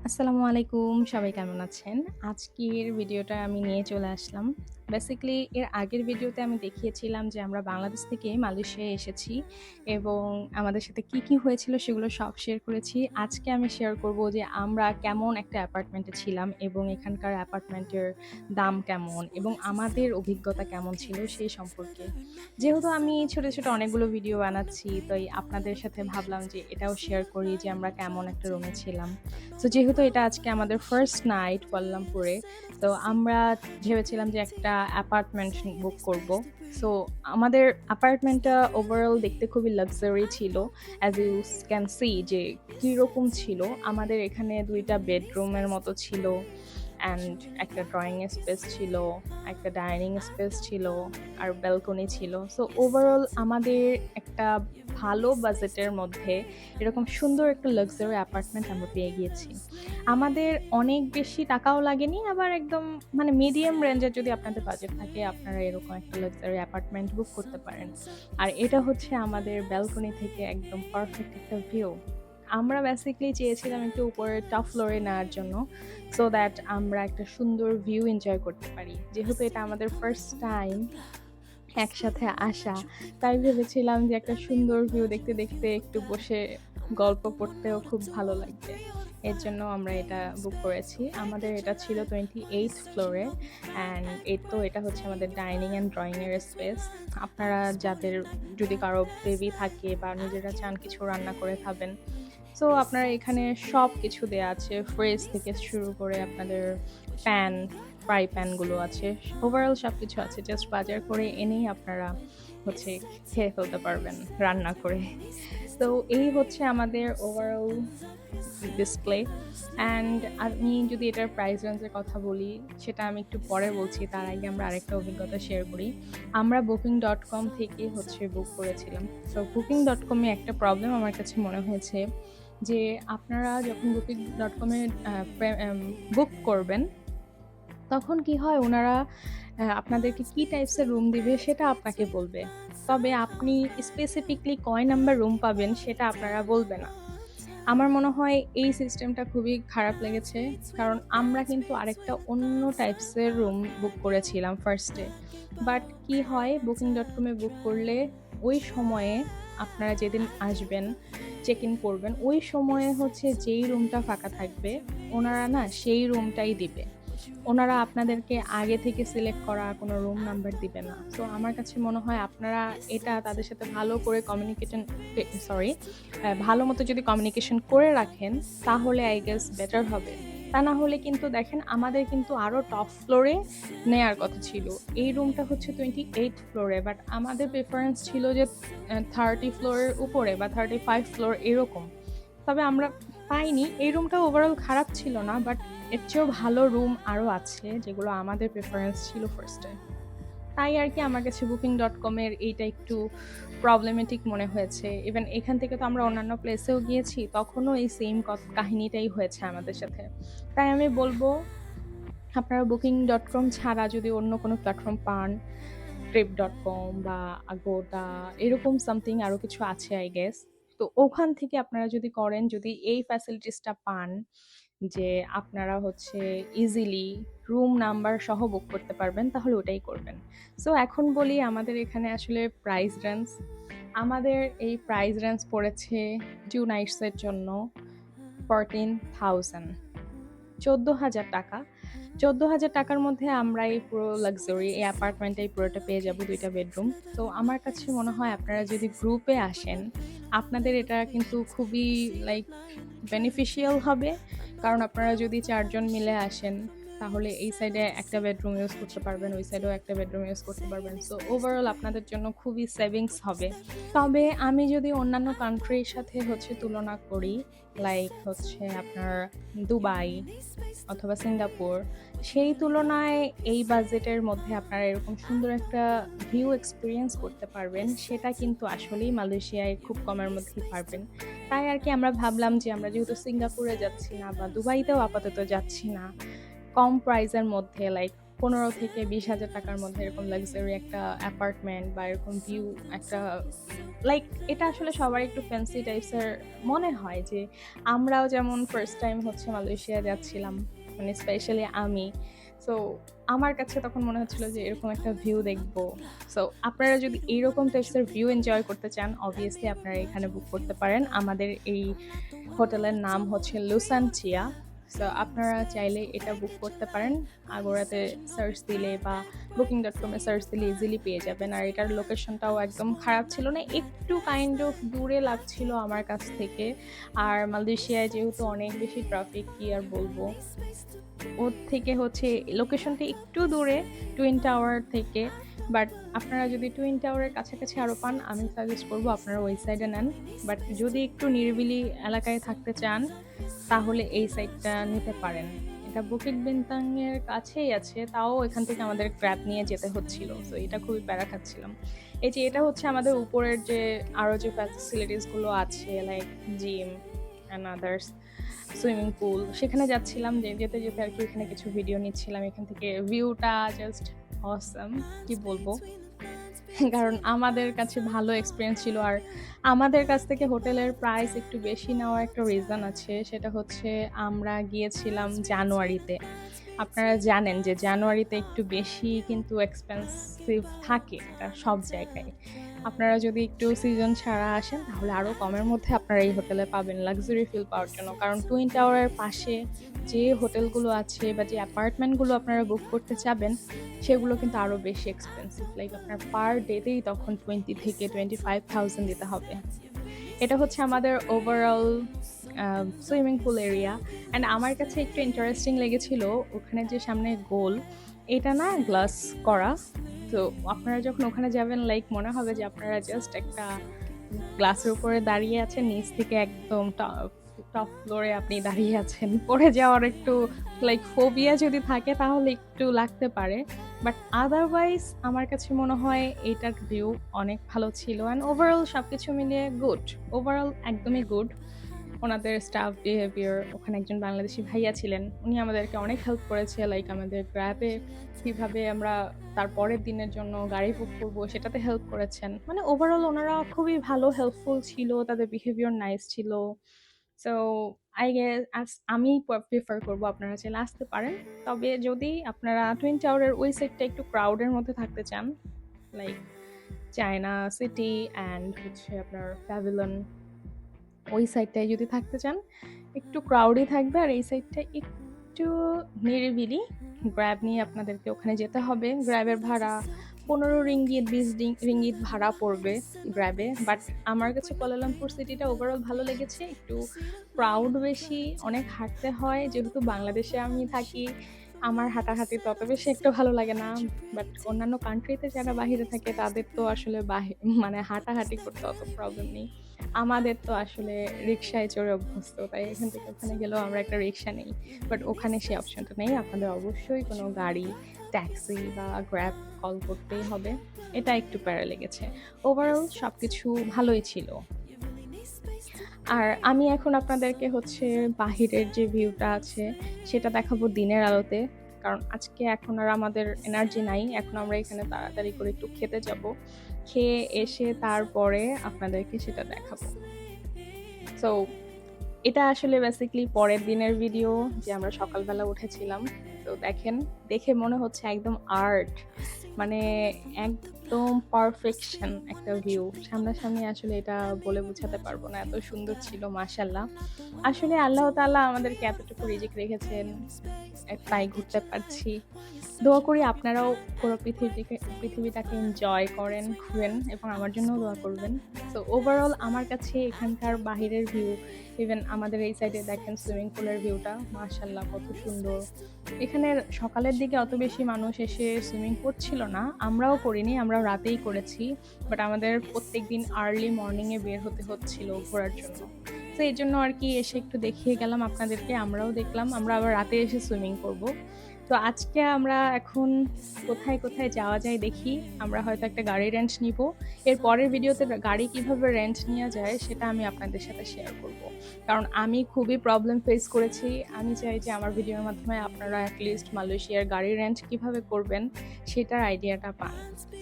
আসসালামু আলাইকুম। সবাই কেমন আছেন? আজকের ভিডিওটা আমি নিয়ে চলে আসলাম। বেসিক্যালি এর আগের ভিডিওতে আমি দেখিয়েছিলাম যে আমরা বাংলাদেশ থেকে মালয়েশিয়ায় এসেছি এবং আমাদের সাথে কি হয়েছিল সেগুলো সব শেয়ার করেছি। আজকে আমি শেয়ার করব যে আমরা কেমন একটা অ্যাপার্টমেন্টে ছিলাম এবং এখানকার অ্যাপার্টমেন্টের দাম কেমন এবং আমাদের অভিজ্ঞতা কেমন ছিল সেই সম্পর্কে। যেহেতু আমি ছোট অনেকগুলো ভিডিও বানাচ্ছি, তাই আপনাদের সাথে ভাবলাম যে এটাও শেয়ার করি যে আমরা কেমন একটা রুমে ছিলাম। সো যেহেতু এটা আজকে আমাদের ফার্স্ট নাইট কুয়ালালামপুরে, তো আমরা ভেবেছিলাম যে একটা অ্যাপার্টমেন্ট বুক করব। সো আমাদের অ্যাপার্টমেন্টটা ওভারঅল দেখতে খুবই লাক্সারি ছিল। অ্যাজ ইউ ক্যান সি যে কিরকম ছিল। আমাদের এখানে ২ টা বেডরুমের মতো ছিল অ্যান্ড একটা ড্রয়িং স্পেস ছিল, একটা ডাইনিং স্পেস ছিল আর ব্যালকনি ছিল। সো ওভারঅল আমাদের একটা ভালো বাজেটের মধ্যে এরকম সুন্দর একটা লাক্সারি অ্যাপার্টমেন্ট আমরা পেয়ে গিয়েছি। আমাদের অনেক বেশি টাকাও লাগেনি, আবার একদম মানে মিডিয়াম রেঞ্জের যদি আপনাদের বাজেট থাকে আপনারা এরকম একটা লাক্সারি অ্যাপার্টমেন্ট বুক করতে পারেন। আর এটা হচ্ছে আমাদের ব্যালকনি থেকে একদম পারফেক্ট একটা ভিউ। আমরা বেসিক্যালি চেয়েছিলাম একটু উপরের টপ ফ্লোরে নেওয়ার জন্য, সো দ্যাট আমরা একটা সুন্দর ভিউ এনজয় করতে পারি। যেহেতু এটা আমাদের ফার্স্ট টাইম একসাথে আসা, তাই ভেবেছিলাম যে একটা সুন্দর ভিউ দেখতে একটু বসে গল্প করতেও খুব ভালো লাগবে। এর জন্য আমরা এটা বুক করেছি। আমাদের এটা ছিল 28th ফ্লোরে অ্যান্ড এটা হচ্ছে আমাদের ডাইনিং অ্যান্ড ড্রয়িং এর স্পেস। আপনারা যাদের যদি কারো বেবি থাকে বা নিজেরা চান কিছু রান্না করে খাবেন, সো আপনারা এখানে সবকিছু দেয়া আছে। ফ্রিজ থেকে শুরু করে আপনাদের প্যান, ফ্রাই প্যানগুলো আছে। ওভারঅল সবকিছু আছে। জাস্ট বাজার করে এনেই আপনারা হচ্ছে খেয়ে ফেলতে পারবেন রান্না করে। তো এই হচ্ছে আমাদের ওভারঅল ডিসপ্লে। অ্যান্ড আমি যদি এটার প্রাইস রেঞ্জের কথা বলি, সেটা আমি একটু পরে বলছি। তার আগে আমরা আরেকটা অভিজ্ঞতা শেয়ার করি। আমরা booking.com থেকে হচ্ছে বুক করেছিলাম। সো booking.com এ একটা প্রবলেম আমার কাছে মনে হয়েছে যে আপনারা যখন booking.com এ বুক করবেন, তখন কি হয় ওনারা আপনাদেরকে কি টাইপসের রুম দিবে সেটা আপনাকে বলবে। তবে আপনি স্পেসিফিকলি কয় নাম্বার রুম পাবেন সেটা আপনারা বলবে না। আমার মনে হয় এই সিস্টেমটা খুবই খারাপ লেগেছে। কারণ আমরা কিন্তু আরেকটা অন্য টাইপসের রুম বুক করেছিলাম ফার্স্টে। বাট কি হয় booking.com এ বুক করলে ওই সময়ে আপনারা যেদিন আসবেন, চেক ইন করবেন, ওই সময়ে হচ্ছে যেই রুমটা ফাঁকা থাকবে, ওনারা না সেই রুমটাই দিবে। ওনারা আপনাদেরকে আগে থেকে সিলেক্ট করা কোনো রুম নাম্বার দিবে না। সো আমার কাছে মনে হয় আপনারা এটা তাদের সাথে ভালো করে ভালো মতো যদি কমিউনিকেশন করে রাখেন, তাহলে আই গেস বেটার হবে। তা না হলে কিন্তু দেখেন আমাদের কিন্তু আরো টপ ফ্লোরে নেয়ার কথা ছিল। এই রুমটা হচ্ছে 28th ফ্লোরে, বাট আমাদের প্রেফারেন্স ছিল যে 30 ফ্লোরের উপরে বা 35 ফ্লোর এরকম। তবে আমরা পাইনি। এই রুমটা ওভারঅল খারাপ ছিল না, বাট এর চেয়েও ভালো রুম আরো আছে যেগুলো আমাদের প্রেফারেন্স ছিল ফার্স্টে। তাই আরকি আমার কাছে booking.com এর এইটা একটু প্রবলেমেটিক মনে হয়েছে। ইভেন এখান থেকে তো আমরা অন্যান্য প্লেসেও গিয়েছি, তখনও এই সেম কাহিনীটাই হয়েছে আমাদের সাথে। তাই আমি বলব আপনারা booking.com ছাড়া যদি অন্য কোনো প্ল্যাটফর্ম পান, trip.com বা Agoda এরকম সামথিং আরো কিছু আছে আই গেস। তো ওখান থেকে আপনারা যদি করেন, যদি এই ফ্যাসিলিটিসটা পান যে আপনারা হচ্ছে ইজিলি রুম নাম্বার সহ বুক করতে পারবেন, তাহলে ওটাই করবেন। সো এখন বলি আমাদের এখানে আসলে প্রাইস রেঞ্জ। আমাদের এই প্রাইস রেঞ্জ পড়েছে 2 নাইটস এর জন্য 14,000, 14,000 টাকা। 14,000 টাকার মধ্যে আমরা এই পুরো লাক্সারি এই অ্যাপার্টমেন্টটাই পুরোটা পেয়ে যাব, ২ টা বেডরুম। তো আমার কাছে মনে হয় আপনারা যদি গ্রুপে আসেন, আপনাদের এটা কিন্তু খুবই লাইক বেনিফিশিয়াল হবে। কারণ আপনারা যদি ৪ জন মিলে আসেন, তাহলে এই সাইডে একটা বেডরুম ইউজ করতে পারবেন, ওই সাইডেও একটা বেডরুম ইউজ করতে পারবেন। সো ওভারঅল আপনাদের জন্য খুবই সেভিংস হবে। তবে আমি যদি অন্যান্য কান্ট্রির সাথে হচ্ছে তুলনা করি, লাইক হচ্ছে আপনার দুবাই অথবা সিঙ্গাপুর, সেই তুলনায় এই বাজেটের মধ্যে আপনারা এরকম সুন্দর একটা ভিউ এক্সপেরিয়েন্স করতে পারবেন, সেটা কিন্তু আসলেই মালয়েশিয়ায় খুব কমের মধ্যেই পারবেন। তাই আরকি আমরা ভাবলাম যে আমরা যেহেতু সিঙ্গাপুরে যাচ্ছি না বা দুবাইতেও আপাতত যাচ্ছি না, কম প্রাইসের মধ্যে লাইক 15,000 থেকে 20,000 টাকার মধ্যে এরকম লাক্সারি একটা অ্যাপার্টমেন্ট বা এরকম ভিউ একটা লাইক এটা আসলে সবার একটু ফ্যান্সি টাইপসের মনে হয় যে আমরাও যেমন ফার্স্ট টাইম হচ্ছে মালয়েশিয়া যাচ্ছিলাম, মানে স্পেশালি আমি। সো আমার কাছে তখন মনে হচ্ছিল যে এরকম একটা ভিউ দেখবো। সো আপনারা যদি এইরকম টাইপসের ভিউ এনজয় করতে চান, অবভিয়াসলি আপনারা এখানে বুক করতে পারেন। আমাদের এই হোটেলের নাম হচ্ছে লুসানচিয়া। সো আপনারা চাইলে এটা বুক করতে পারেন। আগোরাতে সার্চ দিলে বা booking.com এ সার্চ দিলে ইজিলি পেয়ে যাবেন। আর এটার লোকেশনটাও একদম খারাপ ছিল না, একটু কাইন্ড অফ দূরে লাগছিল আমার কাছ থেকে। আর মালয়েশিয়ায় যেহেতু অনেক বেশি ট্রাফিক, কি আর বলবো, ওর থেকে হচ্ছে লোকেশনটা একটু দূরে টুইন টাওয়ার থেকে। বাট আপনারা যদি টুইন টাওয়ারের কাছাকাছি আরও পান, আমি সাজেস্ট করবো আপনারা ওই সাইডে নেন। বাট যদি একটু নিরিবিলি এলাকায় থাকতে চান তাহলে এই সাইডটা নিতে পারেন। এটা বুকিট বিন্তাংয়ের কাছেই আছে, তাও এখান থেকে আমাদের ক্র্যাব নিয়ে যেতে হচ্ছিল। সো এটা খুবই প্যারা খাচ্ছিলাম। এই যে এটা হচ্ছে আমাদের উপরের যে আরও যে ফ্যাসিলিটিসগুলো আছে, like gym and others, swimming pool, সেখানে যাচ্ছিলাম। যেতে যেতে আর কি এখানে কিছু ভিডিও নিচ্ছিলাম। এখান থেকে ভিউটা জাস্ট অসাম, কি বলবো। কারণ আমাদের কাছে ভালো এক্সপিরিয়েন্স ছিল। আর আমাদের কাছ থেকে হোটেলের প্রাইস একটু বেশি নেওয়ার একটা রিজন আছে, সেটা হচ্ছে আমরা গিয়েছিলাম জানুয়ারিতে। আপনারা জানেন যে জানুয়ারিতে একটু বেশি কিন্তু এক্সপেন্সিভ থাকে, এটা সব জায়গায়। আপনারা যদি একটু সিজন ছাড়া আসেন তাহলে আরও কমের মধ্যে আপনারা এই হোটেলে পাবেন লাক্সারি ফিল পাওয়ার জন্য। কারণ টুইন টাওয়ারের পাশে যে হোটেলগুলো আছে বা যে অ্যাপার্টমেন্টগুলো আপনারা বুক করতে চাবেন সেগুলো কিন্তু আরও বেশি এক্সপেন্সিভ। লাইক আপনার পার ডেতেই তখন 20,000 থেকে 25,000 দিতে হবে। এটা হচ্ছে আমাদের overall swimming pool area. And আমার কাছে একটু ইন্টারেস্টিং লেগেছিল ওখানে যে সামনে গোল, এটা না গ্লাস করা। তো আপনারা যখন ওখানে যাবেন লাইক মনে হবে যে আপনারা জাস্ট একটা গ্লাসের উপরে দাঁড়িয়ে আছেন, নিচ থেকে একদম টপ ফ্লোরে আপনি দাঁড়িয়ে আছেন। পড়ে যাওয়ার একটু লাইক ফোবিয়া যদি থাকে তাহলে একটু লাগতে পারে। বাট আদারওয়াইজ আমার কাছে মনে হয় এইটার ভিউ অনেক ভালো ছিল। অ্যান্ড ওভারঅল সব কিছু মিলিয়ে গুড, ওভারঅল একদমই গুড। ওনাদের স্টাফ বিহেভিয়ার, ওখানে একজন বাংলাদেশি ভাইয়া ছিলেন, উনি আমাদেরকে অনেক হেল্প করেছে। লাইক আমাদের গ্র্যাবে কীভাবে আমরা তার পরের দিনের জন্য গাড়ি বুক করবো সেটাতে হেল্প করেছেন। মানে ওভারঅল ওনারা খুবই ভালো, হেল্পফুল ছিল, তাদের বিহেভিয়ার নাইস ছিল। সো আই গেস আমি প্রিফার করবো আপনারা চাইলে আসতে পারেন। তবে যদি আপনারা টুইন টাওয়ারের ওই সাইডটা একটু ক্রাউডের মধ্যে থাকতে চান, লাইক চায়না সিটি অ্যান্ড হচ্ছে আপনার প্যাভিলন, ওই সাইডটায় যদি থাকতে চান একটু ক্রাউডই থাকবে। আর এই সাইডটা একটু নিরিবিলি। গ্র্যাব নিয়ে আপনাদেরকে ওখানে যেতে হবে। গ্র্যাবের ভাড়া 15 রিঙ্গিত 20 রিঙ্গিত ভাড়া পড়বে গ্র্যাবে। বাট আমার কাছে কুয়ালালামপুর সিটিটা ওভারঅল ভালো লেগেছে। একটু ক্রাউড বেশি, অনেক হাঁটতে হয়। যেহেতু বাংলাদেশে আমি থাকি, আমার হাঁটাহাঁটি তত বেশি একটা ভালো লাগে না। বাট অন্যান্য কান্ট্রিতে যারা বাহিরে থাকে তাদের তো আসলে মানে হাঁটাহাঁটি করতে অত প্রবলেম নেই। আমাদের তো আসলে রিক্সায় চড়ে অভ্যস্ত, তাই এখান থেকে ওখানে গেলেও আমরা একটা রিক্সা নেই। বাট ওখানে সেই অপশনটা নেই, আপনাদের অবশ্যই কোনো গাড়ি, ট্যাক্সি বা গ্র্যাব কল করতেই হবে। এটা একটু প্যারা লেগেছে। ওভারঅল সব কিছু ভালোই ছিল। আর আমি এখন আপনাদেরকে হচ্ছে বাহিরের যে ভিউটা আছে সেটা দেখাবো দিনের আলোতে। কারণ আজকে এখন আর আমাদের এনার্জি নাই, এখন আমরা এখানে তাড়াতাড়ি করে একটু খেতে যাব। খেয়ে এসে তারপরে আপনাদেরকে সেটা দেখাবো। সো এটা আসলে বেসিক্যালি পরের দিনের ভিডিও, যে আমরা সকালবেলা উঠেছিলাম। তো দেখেন, দেখে মনে হচ্ছে একদম আর্ট, মানে একদম পারফেকশন একটা ভিউ। সামনাসামনি আসলে এটা বলে বোঝাতে পারবো না, এত সুন্দর ছিল মাশাআল্লাহ। আসলে আল্লাহ তাআলা আমাদেরকে এতটুকু রিজিক রেখেছেন, তাই ঘুরতে পারছি। দোয়া করি আপনারাও পুরো পৃথিবীটাকে এনজয় করেন, ঘুরেন এবং আমার জন্যও দোয়া করবেন। সো ওভারঅল আমার কাছে এখানকার বাহিরের ভিউ, ইভেন আমাদের এই সাইডে দেখেন সুইমিং পুলের ভিউটা মাশাআল্লাহ কত সুন্দর। এখানে সকালের দিকে অত বেশি মানুষ এসে সুইমিং করছিল না, আমরাও করিনি, আমরাও রাতেই করেছি। বাট আমাদের প্রত্যেক দিন আর্লি মর্নিংয়ে বের হতে হচ্ছিল ঘোরার জন্য। তো এই জন্য আর কি এসে একটু দেখিয়ে গেলাম আপনাদেরকে, আমরাও দেখলাম। আমরা আবার রাতে এসে সুইমিং করব। তো আজকে আমরা এখন কোথায় কোথায় যাওয়া যায় দেখি। আমরা হয়তো একটা গাড়ি রেন্ট নিব। এর পরের ভিডিওতে গাড়ি কিভাবে রেন্ট নেওয়া যায় সেটা আমি আপনাদের সাথে শেয়ার করব। কারণ আমি খুবই প্রবলেম ফেস করেছি। আমি চাই যে আমার ভিডিওর মাধ্যমে আপনারা এটলিস্ট মালয়েশিয়ার গাড়ি রেন্ট কিভাবে করবেন সেটার আইডিয়াটা পান।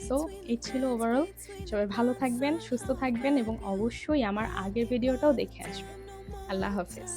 সো এই ছিল ওভারঅল। সবাই ভালো থাকবেন, সুস্থ থাকবেন এবং অবশ্যই আমার আগের ভিডিওটাও দেখে আসবেন। আল্লাহ হাফেজ।